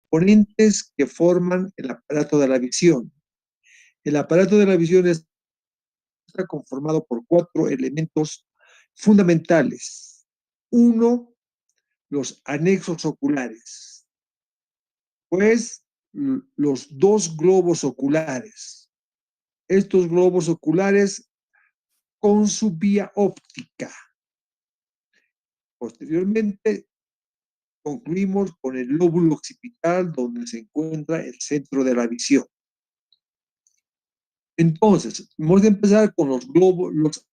componentes que forman el aparato de la visión. El aparato de la visión está conformado por 4 elementos fundamentales. Uno, los anexos oculares, pues los 2 globos oculares. Estos globos oculares con su vía óptica. Posteriormente, concluimos con el lóbulo occipital, donde se encuentra el centro de la visión. Entonces, vamos a empezar con los globos, los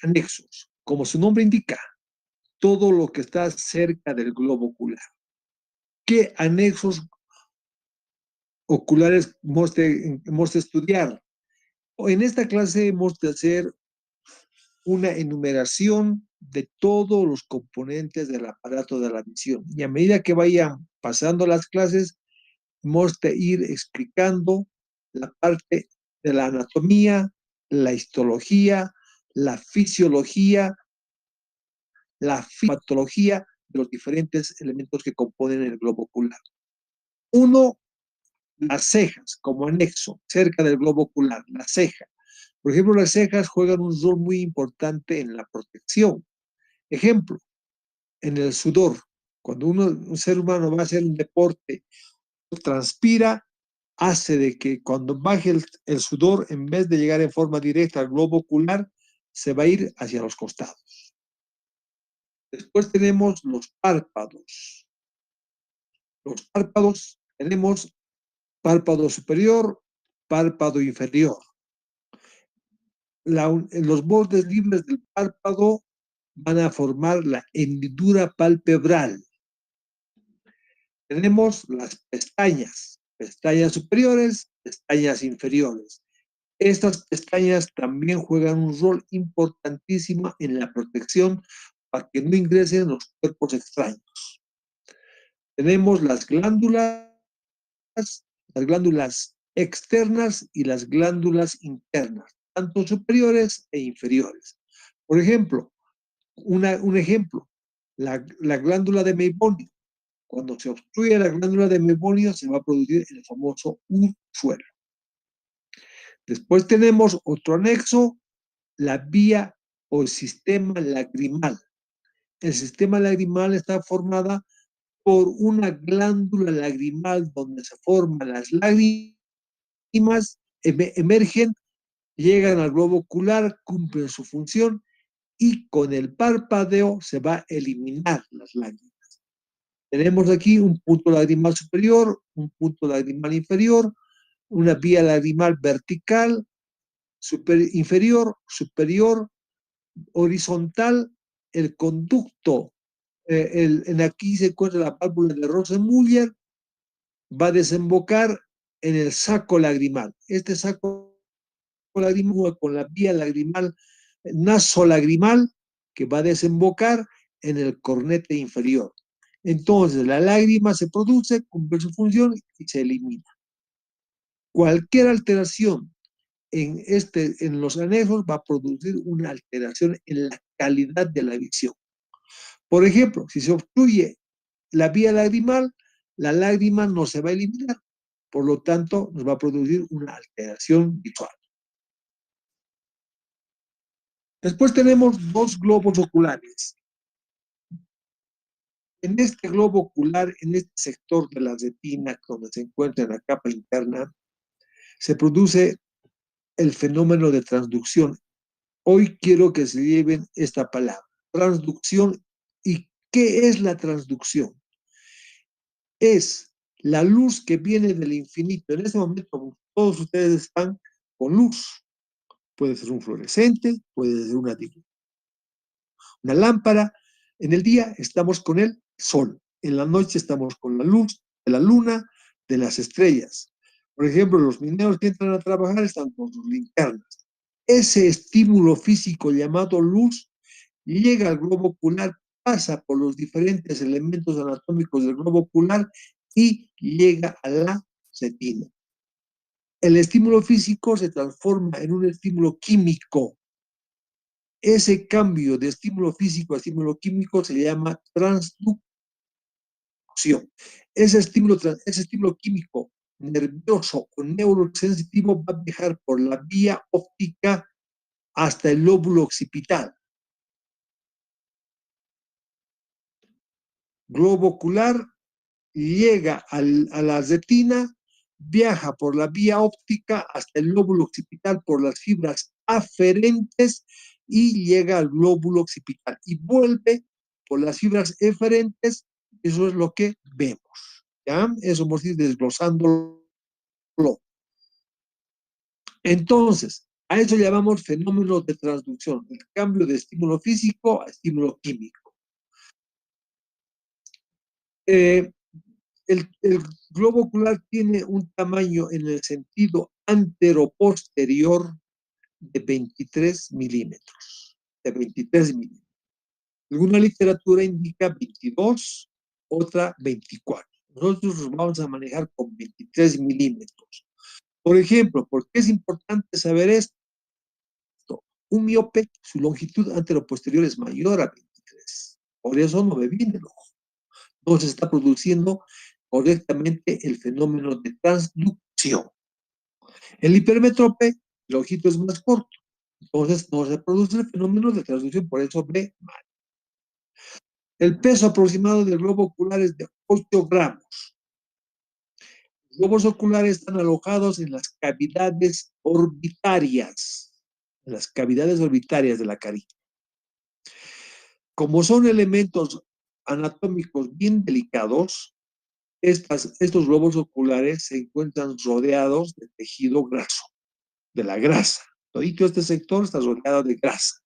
anexos. Como su nombre indica, todo lo que está cerca del globo ocular. ¿Qué anexos oculares hemos de estudiar? En esta clase hemos de hacer una enumeración de todos los componentes del aparato de la visión. Y a medida que vayan pasando las clases, hemos de ir explicando la parte de la anatomía, la histología, la fisiología, la patología de los diferentes elementos que componen el globo ocular. Uno, las cejas como anexo, cerca del globo ocular, la ceja. Por ejemplo, las cejas juegan un rol muy importante en la protección. Ejemplo, en el sudor. Cuando un ser humano va a hacer un deporte, transpira, hace de que cuando baje el sudor, en vez de llegar en forma directa al globo ocular, se va a ir hacia los costados. Después tenemos los párpados. Los párpados, tenemos párpado superior, párpado inferior. Los bordes libres del párpado van a formar la hendidura palpebral. Tenemos las pestañas superiores, pestañas inferiores. Estas pestañas también juegan un rol importantísimo en la protección para que no ingresen los cuerpos extraños. Tenemos las glándulas externas y las glándulas internas, tanto superiores e inferiores. Por ejemplo, un ejemplo, la glándula de Meibomian. Cuando se obstruye la glándula de Meibomian, se va a producir el famoso ursuelo. Después tenemos otro anexo, la vía o el sistema lagrimal. El sistema lagrimal está formada por una glándula lagrimal donde se forman las lágrimas, emergen, llegan al globo ocular, cumplen su función y con el parpadeo se va a eliminar las lágrimas. Tenemos aquí un punto lagrimal superior, un punto lagrimal inferior, una vía lagrimal vertical, inferior, superior, horizontal, el conducto. En aquí se encuentra la válvula de Rosenmuller, va a desembocar en el saco lagrimal. Este saco lagrimal con la vía lagrimal, nasolagrimal, que va a desembocar en el cornete inferior. Entonces, la lágrima se produce, cumple su función y se elimina. Cualquier alteración en los anexos va a producir una alteración en la calidad de la visión. Por ejemplo, si se obstruye la vía lagrimal, la lágrima no se va a eliminar, por lo tanto, nos va a producir una alteración visual. Después tenemos 2 globos oculares. En este globo ocular, en este sector de la retina, donde se encuentra en la capa interna, se produce el fenómeno de transducción. Hoy quiero que se lleven esta palabra, transducción. ¿Y qué es la transducción? Es la luz que viene del infinito. En este momento todos ustedes están con luz. Puede ser un fluorescente, puede ser una lámpara. En el día estamos con el sol. En la noche estamos con la luz de la luna, de las estrellas. Por ejemplo, los mineros que entran a trabajar están con sus linternas. Ese estímulo físico llamado luz llega al globo ocular, pasa por los diferentes elementos anatómicos del globo ocular y llega a la retina. El estímulo físico se transforma en un estímulo químico. Ese cambio de estímulo físico a estímulo químico se llama transducción. transducción. Ese estímulo químico nervioso o neurosensitivo va a viajar por la vía óptica hasta el lóbulo occipital. Globo ocular llega a la retina, viaja por la vía óptica hasta el lóbulo occipital por las fibras aferentes y llega al lóbulo occipital y vuelve por las fibras eferentes. Eso es lo que vemos. ¿Ya? Eso vamos a ir desglosándolo. Entonces, a eso llamamos fenómeno de transducción, el cambio de estímulo físico a estímulo químico. El globo ocular tiene un tamaño en el sentido anteroposterior de 23 milímetros. De 23 milímetros. Alguna literatura indica 22, otra 24. Nosotros nos vamos a manejar con 23 milímetros. Por ejemplo, ¿por qué es importante saber esto? Un miope, su longitud anteroposterior es mayor a 23. Por eso no ve bien el ojo. No se está produciendo correctamente el fenómeno de transducción. El hipermétrope, el ojito es más corto. Entonces no se produce el fenómeno de transducción, por eso ve mal. El peso aproximado del globo ocular es de 8 gramos. Los globos oculares están alojados en las cavidades orbitarias. En las cavidades orbitarias de la carita. Como son elementos anatómicos bien delicados, estos globos oculares se encuentran rodeados de tejido graso, de la grasa. Todo este sector está rodeado de grasa.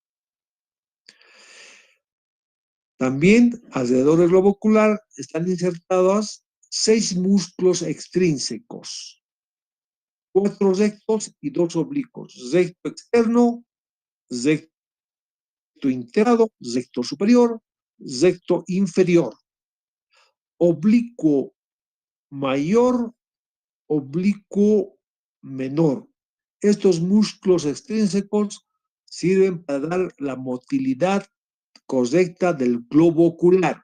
También alrededor del globo ocular están insertados 6 músculos extrínsecos, 4 rectos y 2 oblicuos, recto externo, recto interno, recto superior, recto inferior, oblicuo mayor, oblicuo menor. Estos músculos extrínsecos sirven para dar la motilidad correcta del globo ocular.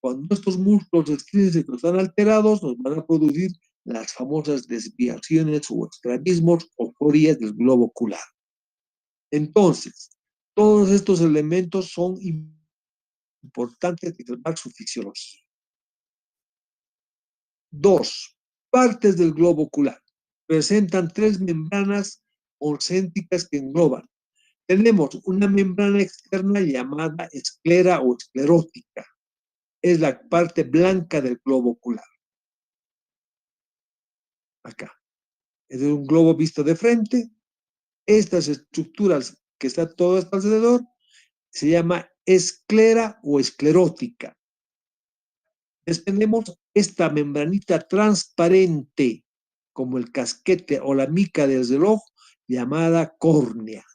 Cuando estos músculos extrínsecos están alterados, nos van a producir las famosas desviaciones o estrabismos o forias del globo ocular. Entonces, todos estos elementos son importantes de tratar su fisiología. 2. Partes del globo ocular. Presentan 3 membranas concéntricas que engloban. Tenemos una membrana externa llamada esclera o esclerótica. Es la parte blanca del globo ocular. Acá. Es un globo visto de frente. Estas estructuras que está todo alrededor se llama esclera o esclerótica. Tenemos esta membranita transparente, como el casquete o la mica del reloj, llamada córnea.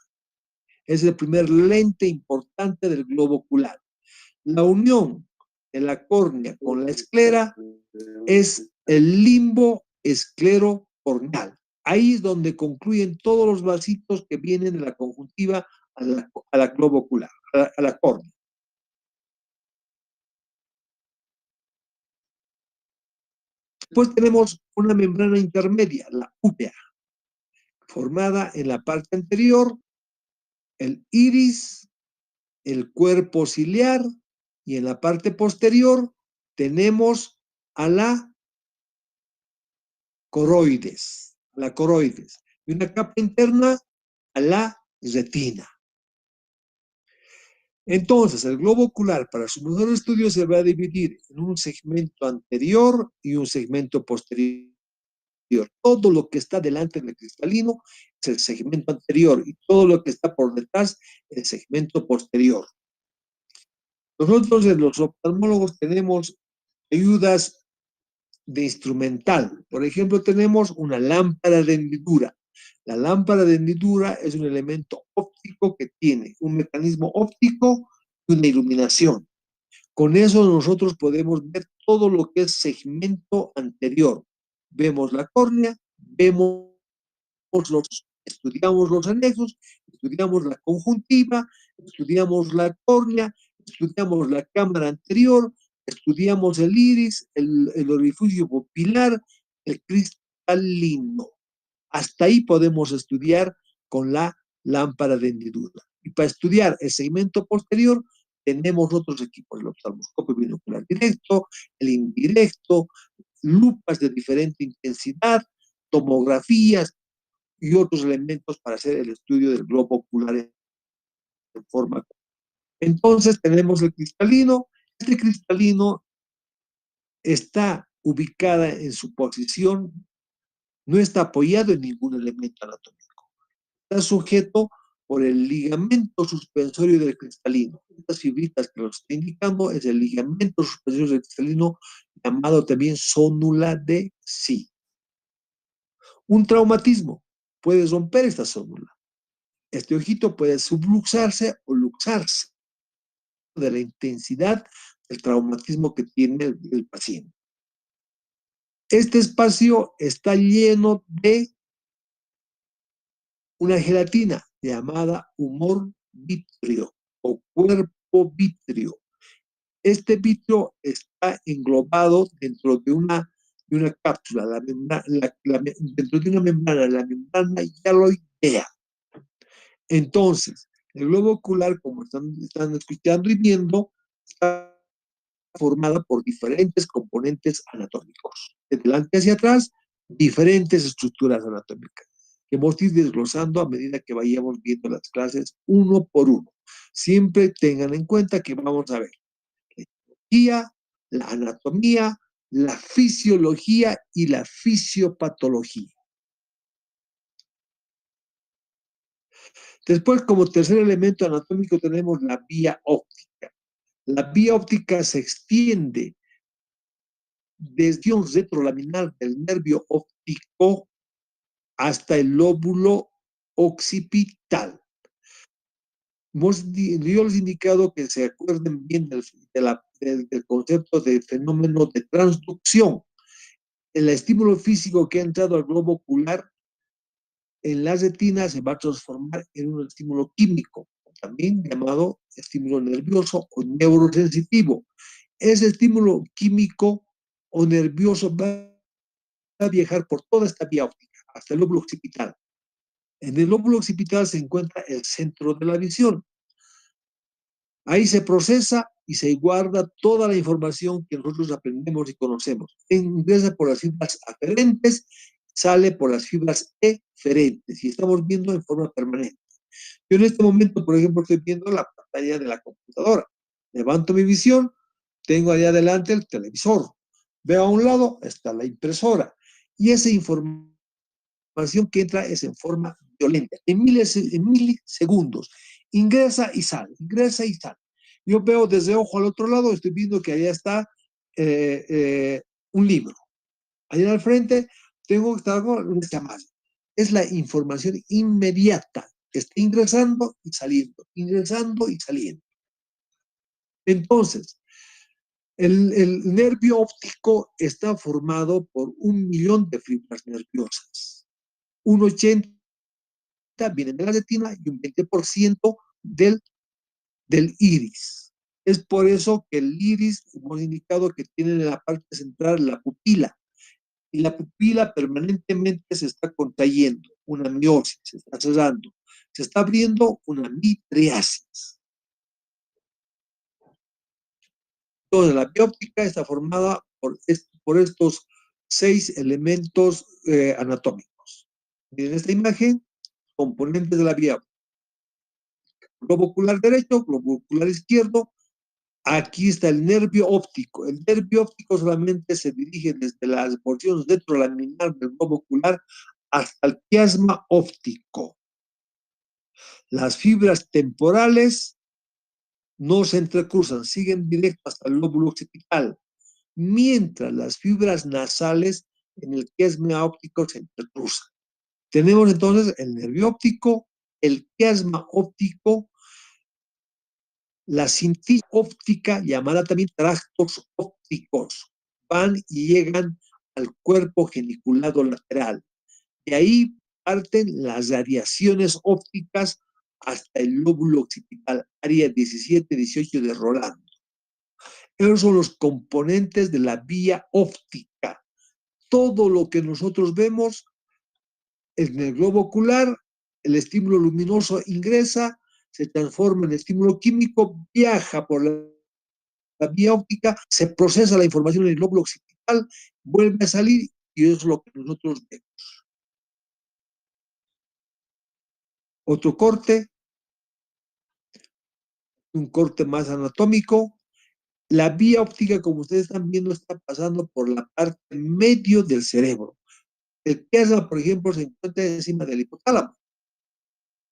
Es el primer lente importante del globo ocular. La unión de la córnea con la esclera es el limbo esclerocorneal. Ahí es donde concluyen todos los vasitos que vienen de la conjuntiva a la globo ocular, a la córnea. Después tenemos una membrana intermedia, la úvea, formada en la parte anterior, el iris, el cuerpo ciliar, y en la parte posterior tenemos a la coroides, y una capa interna a la retina. Entonces, el globo ocular, para su mejor estudio, se va a dividir en un segmento anterior y un segmento posterior. Todo lo que está delante del cristalino es el segmento anterior y todo lo que está por detrás es el segmento posterior. Nosotros, los oftalmólogos, tenemos ayudas de instrumental. Por ejemplo, tenemos una lámpara de hendidura. La lámpara de hendidura es un elemento óptico que tiene un mecanismo óptico y una iluminación. Con eso nosotros podemos ver todo lo que es segmento anterior. Vemos la córnea, estudiamos los anexos, estudiamos la conjuntiva, estudiamos la córnea, estudiamos la cámara anterior, estudiamos el iris, el orificio pupilar, el cristalino. Hasta ahí podemos estudiar con la lámpara de hendidura. Y para estudiar el segmento posterior, tenemos otros equipos, el oftalmoscopio binocular directo, el indirecto, lupas de diferente intensidad, tomografías y otros elementos para hacer el estudio del globo ocular en forma. Entonces tenemos el cristalino. Este cristalino está ubicada en su posición, no está apoyado en ningún elemento anatómico. Está sujeto por el ligamento suspensorio del cristalino. Estas fibritas que nos está indicando es el ligamento suspensorio del cristalino, llamado también zónula de Sí. Un traumatismo puede romper esta zónula. Este ojito puede subluxarse o luxarse de la intensidad del traumatismo que tiene el paciente. Este espacio está lleno de una gelatina llamada humor vítreo o cuerpo vítreo. Este vitrio está englobado dentro de una cápsula, dentro de una membrana, la membrana hialoidea. Entonces, el globo ocular, como están escuchando y viendo, está formada por diferentes componentes anatómicos. De delante hacia atrás, diferentes estructuras anatómicas que vamos a ir desglosando a medida que vayamos viendo las clases uno por uno. Siempre tengan en cuenta que vamos a ver la etiología, la anatomía, la fisiología y la fisiopatología. Después, como tercer elemento anatómico, tenemos la vía óptica. La vía óptica se extiende desde un retrolaminar del nervio óptico hasta el lóbulo occipital. Yo les he indicado que se acuerden bien del concepto de fenómeno de transducción. El estímulo físico que ha entrado al globo ocular en la retina se va a transformar en un estímulo químico, también llamado estímulo nervioso o neurosensitivo. Ese estímulo químico o nervioso va a viajar por toda esta vía óptica, hasta el lóbulo occipital. En el lóbulo occipital se encuentra el centro de la visión. Ahí se procesa y se guarda toda la información que nosotros aprendemos y conocemos. Ingresa por las fibras aferentes, sale por las fibras eferentes y estamos viendo en forma permanente. Yo en este momento, por ejemplo, estoy viendo la pantalla de la computadora. Levanto mi visión, tengo allá adelante el televisor. Veo a un lado, está la impresora. Y esa información que entra es en forma violenta, en milisegundos. Ingresa y sale, ingresa y sale. Yo veo desde ojo al otro lado, estoy viendo que allá está un libro. Allá al frente tengo que estar con un llamado. Es la información inmediata que está ingresando y saliendo, ingresando y saliendo. Entonces, el nervio óptico está formado por 1.000.000 de fibras nerviosas. Un 80 viene de la retina y un 20% del iris. Es por eso que el iris, hemos indicado que tiene en la parte central la pupila, y la pupila permanentemente se está contrayendo, una miosis, se está cerrando, se está abriendo una mitriasis. Entonces, la bióptica está formada por estos 6 elementos anatómicos. Miren esta imagen, componentes de la vía: globo ocular derecho, globo ocular izquierdo. Aquí está el nervio óptico. El nervio óptico solamente se dirige desde las porciones retrolaminar del globo ocular hasta el quiasma óptico. Las fibras temporales no se entrecruzan, siguen directo hasta el lóbulo occipital, mientras las fibras nasales en el quiasma óptico se entrecruzan. Tenemos entonces el nervio óptico, el quiasma óptico, la cinta óptica, llamada también tractos ópticos, van y llegan al cuerpo geniculado lateral. De ahí parten las radiaciones ópticas hasta el lóbulo occipital, área 17-18 de Rolando. Esos son los componentes de la vía óptica. Todo lo que nosotros vemos en el globo ocular, el estímulo luminoso ingresa, se transforma en estímulo químico, viaja por la vía óptica, se procesa la información en el lóbulo occipital, vuelve a salir y eso es lo que nosotros vemos. Otro corte, un corte más anatómico. La vía óptica, como ustedes están viendo, está pasando por la parte medio del cerebro. El chiasma, por ejemplo, se encuentra encima del hipotálamo,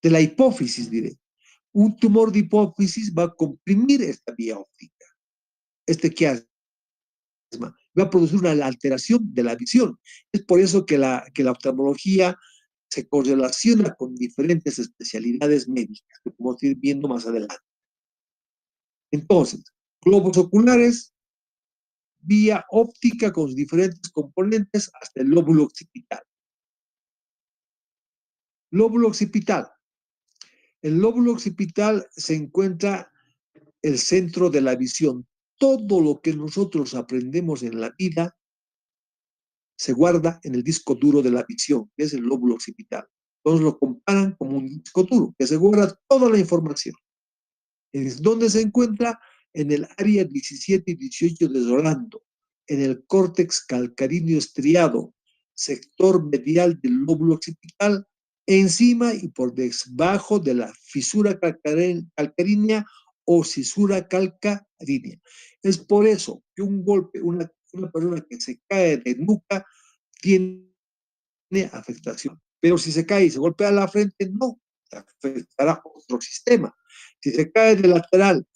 de la hipófisis, diré. Un tumor de hipófisis va a comprimir esta vía óptica, este chiasma, va a producir una alteración de la visión. Es por eso que la oftalmología se correlaciona con diferentes especialidades médicas, que vamos a ir viendo más adelante. Entonces, globos oculares, vía óptica con diferentes componentes hasta el lóbulo occipital. Lóbulo occipital. El lóbulo occipital se encuentra el centro de la visión. Todo lo que nosotros aprendemos en la vida se guarda en el disco duro de la visión, que es el lóbulo occipital. Entonces lo comparan como un disco duro, que se guarda toda la información. ¿Dónde se encuentra? En el área 17 y 18 de Rolando, en el córtex calcaríneo estriado, sector medial del lóbulo occipital, encima y por debajo de la fisura calcarínea o cisura calcarínea. Es por eso que un golpe, una persona que se cae de nuca tiene afectación. Pero si se cae y se golpea la frente, no, afectará otro sistema. Si se cae de lateral,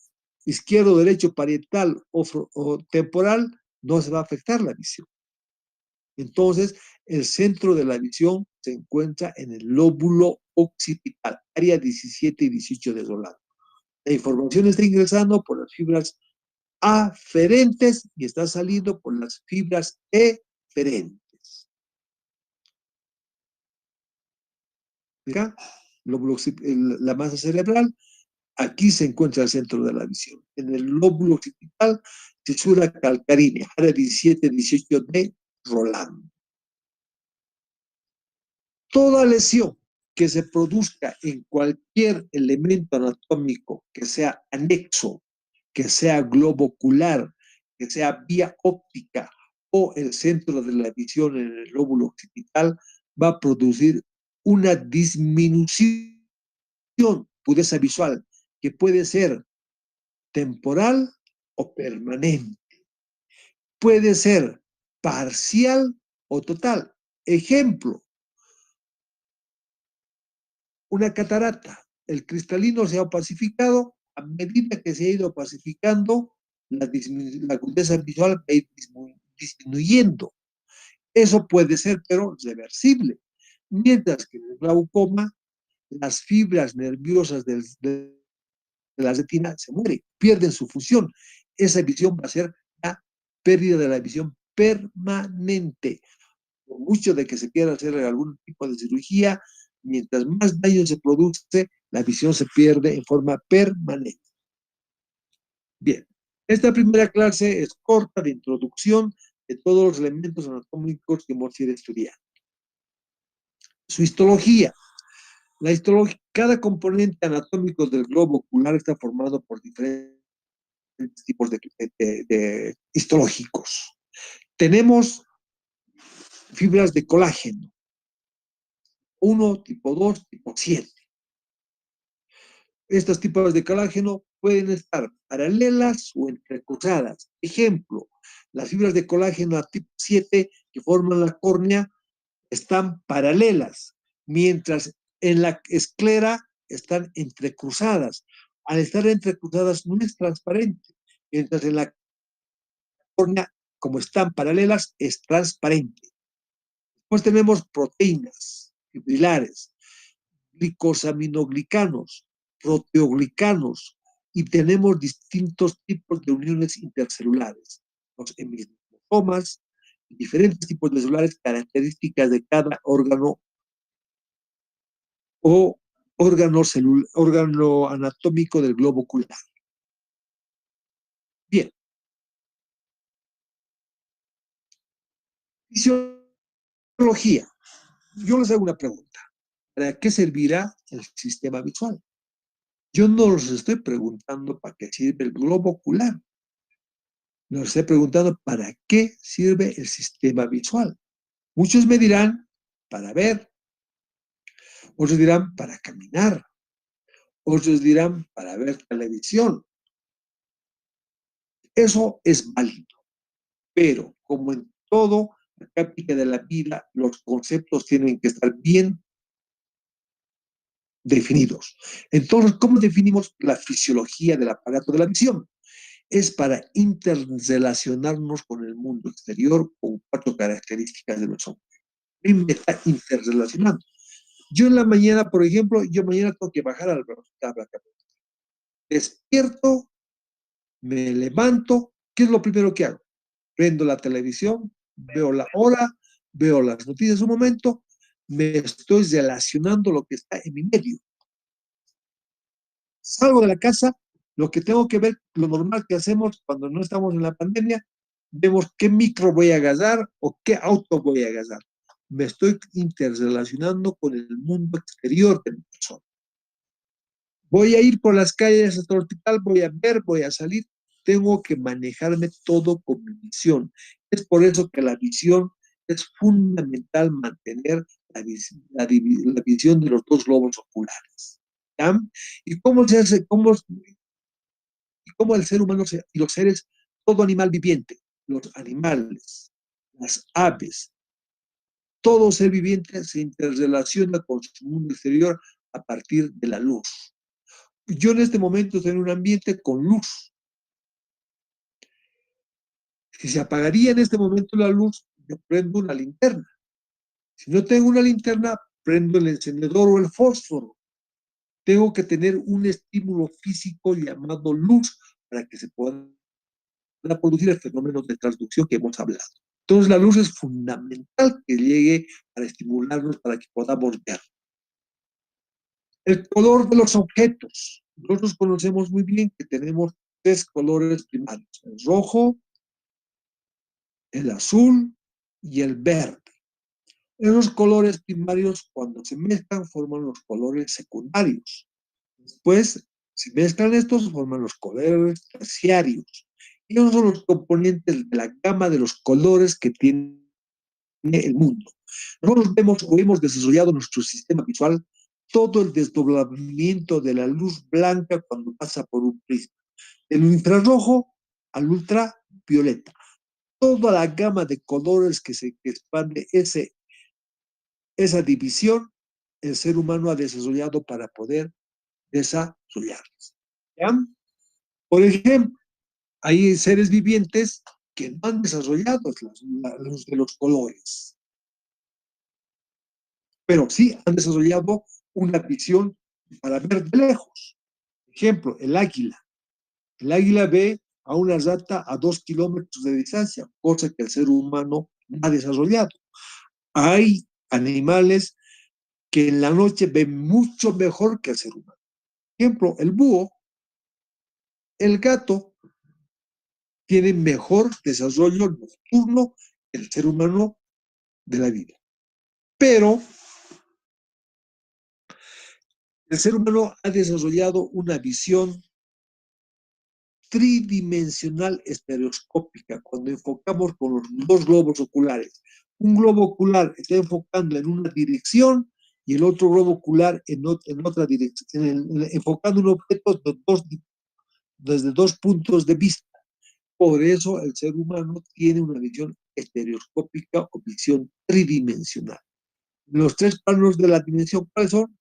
izquierdo, derecho, parietal o temporal, no se va a afectar la visión. Entonces, el centro de la visión se encuentra en el lóbulo occipital, área 17 y 18 de Rolando. La información está ingresando por las fibras aferentes y está saliendo por las fibras eferentes. Acá, la masa cerebral, aquí se encuentra el centro de la visión. En el lóbulo occipital, fisura calcarínea, área 17-18 de Rolando. Toda lesión que se produzca en cualquier elemento anatómico que sea anexo, que sea globo ocular, que sea vía óptica o el centro de la visión en el lóbulo occipital, va a producir una disminución pureza visual que puede ser temporal o permanente. Puede ser parcial o total. Ejemplo, una catarata. El cristalino se ha opacificado. A medida que se ha ido opacificando, la agudeza visual va a ir disminuyendo. Eso puede ser, pero reversible. Mientras que en el glaucoma, las fibras nerviosas de la retina se mueren, pierden su función. Esa visión va a ser la pérdida de la visión permanente. Por mucho de que se quiera hacer algún tipo de cirugía, mientras más daño se produce, la visión se pierde en forma permanente. Bien, esta primera clase es corta de introducción de todos los elementos anatómicos que hemos ido estudiando. Su histología. Cada componente anatómico del globo ocular está formado por diferentes tipos de histológicos. Tenemos fibras de colágeno, 1, tipo 2, tipo 7. Estas tipos de colágeno pueden estar paralelas o entrecruzadas. Ejemplo, las fibras de colágeno tipo 7 que forman la córnea están paralelas, mientras en la esclera están entrecruzadas. Al estar entrecruzadas no es transparente, mientras en la córnea, como están paralelas, es transparente. Después tenemos proteínas fibrilares, glicosaminoglicanos, proteoglicanos, y tenemos distintos tipos de uniones intercelulares, los hemisomas, diferentes tipos de celulares, características de cada órgano o órgano anatómico del globo ocular. Bien, Fisiología. Yo les hago una pregunta. ¿Para qué servirá el sistema visual? Yo no los estoy preguntando para qué sirve el globo ocular. Los estoy preguntando para qué sirve el sistema visual. Muchos me dirán para ver, otros dirán para caminar, otros dirán para ver televisión. Eso es válido, pero como en todo la práctica de la vida, los conceptos tienen que estar bien definidos. Entonces, ¿cómo definimos la fisiología del aparato de la visión? Es para interrelacionarnos con el mundo exterior con cuatro características de los hombres. Me está interrelacionando. Yo en la mañana, por ejemplo, yo mañana tengo que bajar al hospital. Despierto, me levanto, ¿qué es lo primero que hago? Prendo la televisión, veo la hora, veo las noticias un momento, me estoy relacionando lo que está en mi medio. Salgo de la casa, lo que tengo que ver, lo normal que hacemos cuando no estamos en la pandemia, vemos qué micro voy a agarrar o qué auto voy a agarrar. Me estoy interrelacionando con el mundo exterior de mi persona. Voy a ir por las calles hasta el hospital, voy a ver, voy a salir. Tengo que manejarme todo con mi visión. Es por eso que la visión es fundamental mantener la visión de los dos globos oculares. ¿Ya? ¿Y cómo se hace? ¿Cómo el ser humano y los seres, todo animal viviente, los animales, las aves, todo ser viviente se interrelaciona con su mundo exterior a partir de la luz? Yo en este momento estoy en un ambiente con luz. Si se apagaría en este momento la luz, yo prendo una linterna. Si no tengo una linterna, prendo el encendedor o el fósforo. Tengo que tener un estímulo físico llamado luz para que se pueda producir el fenómeno de transducción que hemos hablado. Entonces la luz es fundamental que llegue para estimularnos para que podamos ver. El color de los objetos. Nosotros conocemos muy bien que tenemos tres colores primarios: el rojo, el azul y el verde. Esos colores primarios, cuando se mezclan, forman los colores secundarios. Después, se mezclan estos, forman los colores terciarios. Y esos son los componentes de la gama de los colores que tiene el mundo. Nosotros vemos o hemos desarrollado nuestro sistema visual todo el desdoblamiento de la luz blanca cuando pasa por un prisma, del infrarrojo al ultravioleta. Toda la gama de colores que se expande esa división, el ser humano ha desarrollado para poder desarrollarlos. ¿Ya? Por ejemplo, hay seres vivientes que no han desarrollado la luz de los colores, pero sí han desarrollado una visión para ver de lejos. Por ejemplo, el águila. El águila ve a una rata a 2 kilómetros de distancia, cosa que el ser humano no ha desarrollado. Hay animales que en la noche ven mucho mejor que el ser humano. Por ejemplo, el búho, el gato, tiene mejor desarrollo nocturno que el ser humano de la vida. Pero el ser humano ha desarrollado una visión tridimensional estereoscópica cuando enfocamos con los dos globos oculares. Un globo ocular está enfocando en una dirección y el otro globo ocular en otra dirección, enfocando un objeto desde dos puntos de vista. Por eso el ser humano tiene una visión estereoscópica o visión tridimensional. Los tres planos de la dimensión, ¿cuáles son?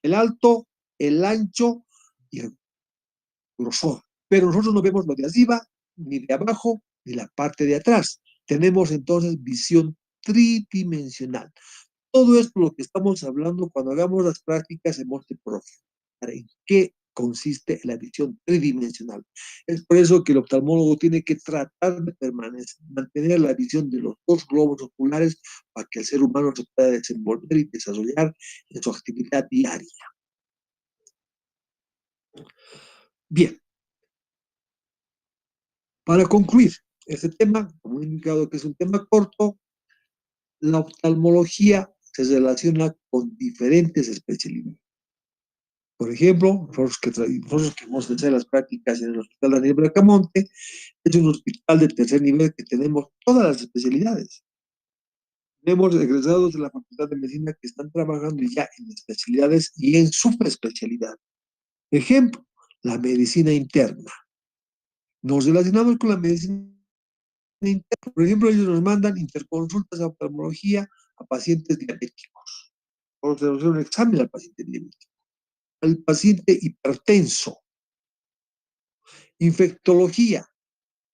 El alto, el ancho y el grosor. Pero nosotros no vemos lo de arriba, ni de abajo, ni la parte de atrás. Tenemos entonces visión tridimensional. Todo esto lo que estamos hablando cuando hagamos las prácticas hemos de profundizar en qué consiste la visión tridimensional. Es por eso que el oftalmólogo tiene que tratar de mantener la visión de los dos globos oculares para que el ser humano se pueda desenvolver y desarrollar en su actividad diaria. Bien, para concluir este tema, como he indicado que es un tema corto, La oftalmología se relaciona con diferentes especialidades. Por ejemplo, nosotros que hemos hecho las prácticas en el Hospital Daniel Bracamonte, es un hospital de tercer nivel que tenemos todas las especialidades. Tenemos egresados de la Facultad de Medicina que están trabajando ya en especialidades y en subespecialidades. Ejemplo, la medicina interna. Nos relacionamos con la medicina interna. Por ejemplo, ellos nos mandan interconsultas a oftalmología a pacientes diabéticos. Vamos a hacer un examen al paciente diabético. Al paciente hipertenso. Infectología,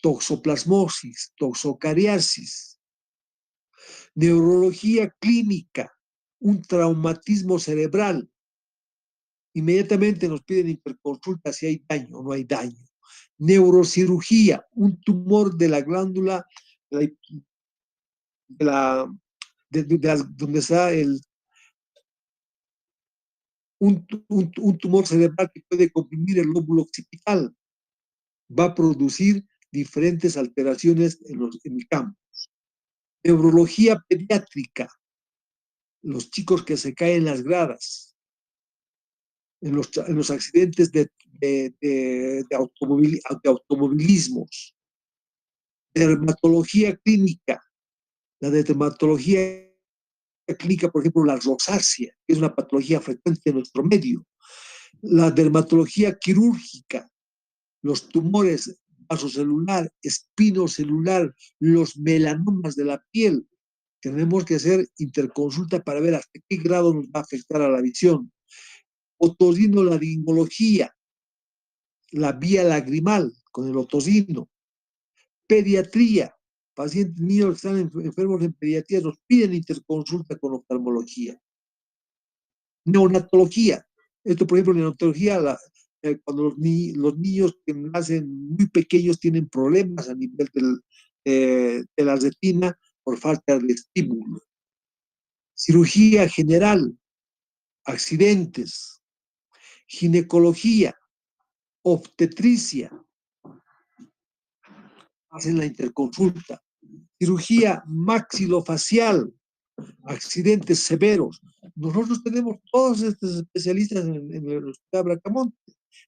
toxoplasmosis, toxocariasis. Neurología clínica, un traumatismo cerebral. Inmediatamente nos piden interconsulta si hay daño o no hay daño. Neurocirugía, un tumor de la glándula de la, donde está un tumor cerebral que puede comprimir el lóbulo occipital. Va a producir diferentes alteraciones en el campo. Neurología pediátrica, los chicos que se caen en las gradas, en los accidentes de automovilismos. Dermatología clínica, la dermatología clínica, por ejemplo, la rosácea, que es una patología frecuente en nuestro medio. La dermatología quirúrgica, los tumores vasocelular, espinocelular, los melanomas de la piel. Tenemos que hacer interconsulta para ver hasta qué grado nos va a afectar a la visión. Otorinolaringología, la vía lagrimal con el otosino. Pediatría, pacientes niños que están enfermos en pediatría nos piden interconsulta con oftalmología. Neonatología, esto por ejemplo, neonatología, cuando los niños que nacen muy pequeños tienen problemas a nivel de la retina por falta de estímulo. Cirugía general, accidentes, ginecología, obstetricia, hacen la interconsulta. Cirugía maxilofacial, accidentes severos. Nosotros tenemos todos estos especialistas en el Hospital Bracamonte.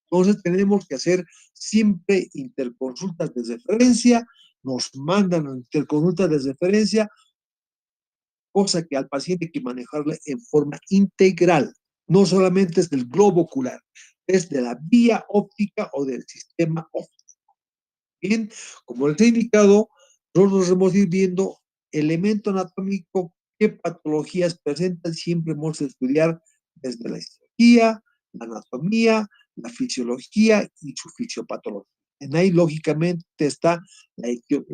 Entonces tenemos que hacer siempre interconsultas de referencia, nos mandan interconsultas de referencia, cosa que al paciente hay que manejarle en forma integral, no solamente es del globo ocular, es de la vía óptica o del sistema óptico. Bien, como les he indicado, nosotros hemos ido viendo elemento anatómico, qué patologías presentan, siempre hemos de estudiar desde la histología, la anatomía, la fisiología y su fisiopatología. En ahí, lógicamente, está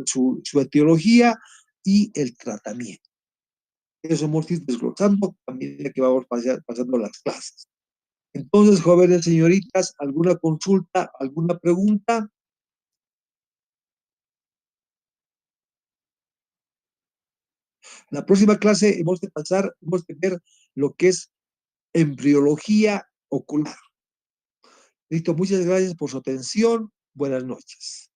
su etiología y el tratamiento. Eso hemos ido desglosando a medida que vamos pasando las clases. Entonces, jóvenes señoritas, ¿alguna consulta, alguna pregunta? La próxima clase hemos de ver lo que es embriología ocular. Listo, muchas gracias por su atención. Buenas noches.